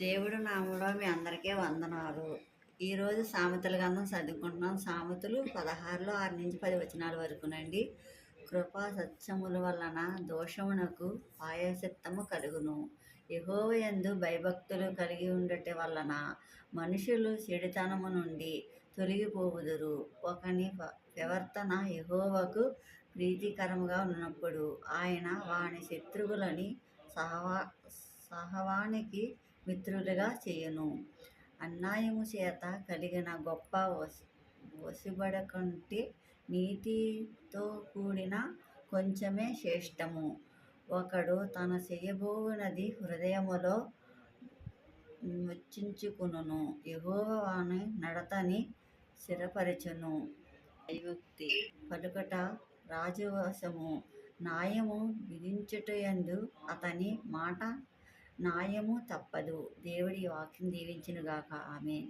దేవుడు నామంలో మీ అందరికీ వందనాలు. ఈరోజు సామెతల గ్రంథం చదువుకుంటున్నాం. సామెతలు 16లో 6-10 వచనాల వరకునండి. కృపా సత్యముల వలన దోషమునకు ప్రాయశ్చిత్తము కలుగును. యెహోవా యందు భయభక్తులు కలిగి ఉండటం వలన మనుషులు చెడుతనము నుండి తొలగిపోవుదురు. ఒకని ప్రవర్తన యెహోవాకు ప్రీతికరముగా ఉన్నప్పుడు ఆయన వాని శత్రువులని సహవానికి మిత్రులుగా చేయును. అన్యాయము చేత కలిగిన గొప్ప వశిబడ కంటే నీతితో కూడిన కొంచెమే శ్రేష్టము. ఒకడు తన చేయబోవునది హృదయములో ముచ్చించుకొనును. యెహోవా వాని నడతని స్థిరపరచును. భయభక్తి పలుకట రాజవశము. న్యాయము విధించుటయందు అతని మాట న్యాయము తప్పదు. దేవుడి వాక్యం దీవించునుగాక. ఆమేన్.